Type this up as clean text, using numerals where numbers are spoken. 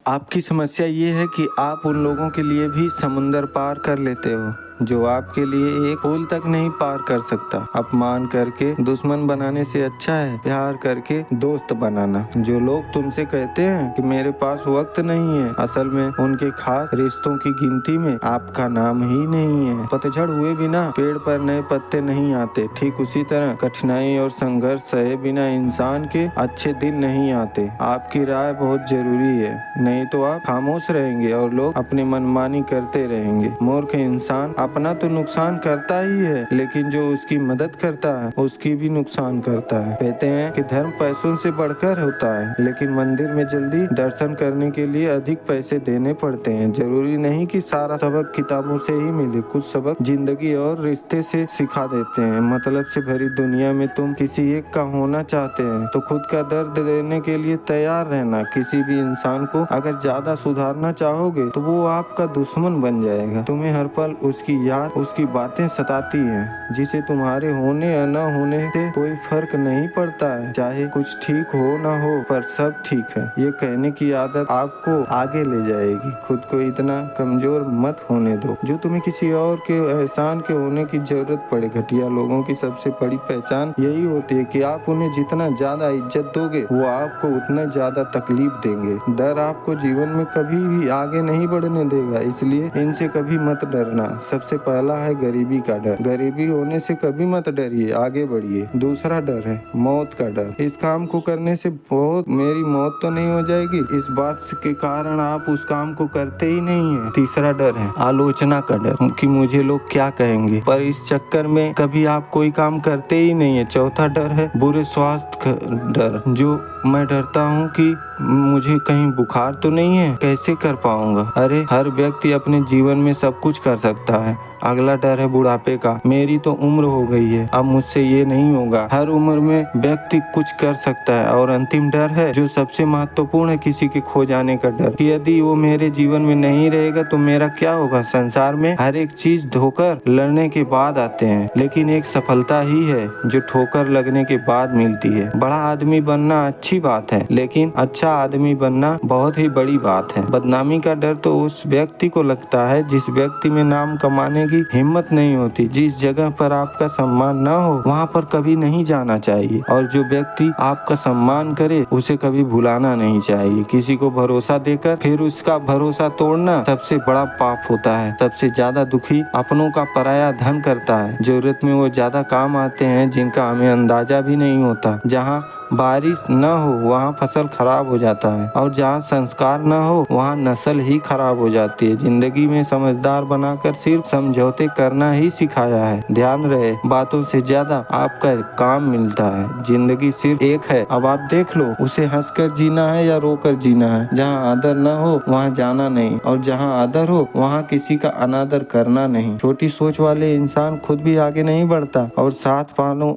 आपकी समस्या ये है कि आप उन लोगों के लिए भी समुंदर पार कर लेते हो जो आपके लिए एक पुल तक नहीं पार कर सकता। अपमान करके दुश्मन बनाने से अच्छा है प्यार करके दोस्त बनाना। जो लोग तुमसे कहते हैं कि मेरे पास वक्त नहीं है, असल में उनके खास रिश्तों की गिनती में आपका नाम ही नहीं है। पतझड़ हुए बिना पेड़ पर नए पत्ते नहीं आते, ठीक उसी तरह कठिनाई और संघर्ष सहे बिना इंसान के अच्छे दिन नहीं आते। आपकी राय बहुत जरूरी है, नहीं तो आप खामोश रहेंगे और लोग अपनी मनमानी करते रहेंगे। मूर्ख इंसान अपना तो नुकसान करता ही है, लेकिन जो उसकी मदद करता है उसकी भी नुकसान करता है। कहते हैं कि धर्म पैसों से बढ़कर होता है, लेकिन मंदिर में जल्दी दर्शन करने के लिए अधिक पैसे देने पड़ते हैं। जरूरी नहीं कि सारा सबक किताबों से ही मिले, कुछ सबक जिंदगी और रिश्ते से सिखा देते हैं। मतलब से भरी दुनिया में तुम किसी एक का होना चाहते हैं तो खुद का दर्द देने के लिए तैयार रहना। किसी भी इंसान को अगर ज्यादा सुधारना चाहोगे तो वो आपका दुश्मन बन जाएगा। तुम्हें हर पल उसकी याद, उसकी बातें सताती हैं, जिसे तुम्हारे होने या न होने से कोई फर्क नहीं पड़ता है। चाहे कुछ ठीक हो ना हो, पर सब ठीक है, ये कहने की आदत आपको आगे ले जाएगी। खुद को इतना कमजोर मत होने दो जो तुम्हें किसी और के एहसान के होने की जरूरत पड़े। घटिया लोगों की सबसे बड़ी पहचान यही होती है कि आप उन्हें जितना ज्यादा इज्जत दोगे वो आपको उतना ज्यादा तकलीफ देंगे। डर आपको जीवन में कभी भी आगे नहीं बढ़ने देगा, इसलिए इनसे कभी मत डरना। सबसे पहला है गरीबी का डर। गरीबी होने से कभी मत डरिए, आगे बढ़िए। दूसरा डर है मौत का डर। इस काम को करने से बहुत मेरी मौत तो नहीं हो जाएगी, इस बात के कारण आप उस काम को करते ही नहीं है। तीसरा डर है आलोचना का डर कि मुझे लोग क्या कहेंगे, पर इस चक्कर में कभी आप कोई काम करते ही नहीं है। चौथा डर है बुरे स्वास्थ्य का डर, जो मैं डरता हूँ कि मुझे कहीं बुखार तो नहीं है, कैसे कर पाऊंगा। अरे हर व्यक्ति अपने जीवन में सब कुछ कर सकता है। अगला डर है बुढ़ापे का। मेरी तो उम्र हो गई है, अब मुझसे ये नहीं होगा। हर उम्र में व्यक्ति कुछ कर सकता है। और अंतिम डर है जो सबसे महत्वपूर्ण है, किसी के खो जाने का डर कि यदि वो मेरे जीवन में नहीं रहेगा तो मेरा क्या होगा। संसार में हर एक चीज धोकर लड़ने के बाद आते हैं, लेकिन एक सफलता ही है जो ठोकर लगने के बाद मिलती है। बड़ा आदमी बनना अच्छी बात है, लेकिन अच्छा आदमी बनना बहुत ही बड़ी बात है। बदनामी का डर तो उस व्यक्ति को लगता है जिस व्यक्ति में नाम कमाने की हिम्मत नहीं होती। जिस जगह पर आपका सम्मान न हो वहाँ पर कभी नहीं जाना चाहिए, और जो व्यक्ति आपका सम्मान करे उसे कभी भुलाना नहीं चाहिए। किसी को भरोसा देकर फिर उसका भरोसा तोड़ना सबसे बड़ा पाप होता है। सबसे ज्यादा दुखी अपनों का पराया धन करता है। जरूरत में वो ज्यादा काम आते हैं जिनका हमें अंदाजा भी नहीं होता। जहाँ बारिश न हो वहाँ फसल खराब हो जाता है, और जहाँ संस्कार न हो वहाँ नस्ल ही खराब हो जाती है। जिंदगी में समझदार बनाकर सिर्फ समझौते करना ही सिखाया है। ध्यान रहे, बातों से ज्यादा आपका काम मिलता है। जिंदगी सिर्फ एक है, अब आप देख लो उसे हंसकर जीना है या रोकर जीना है। जहाँ आदर न हो वहाँ जाना नहीं, और जहाँ आदर हो वहाँ किसी का अनादर करना नहीं। छोटी सोच वाले इंसान खुद भी आगे नहीं बढ़ता और साथ वालों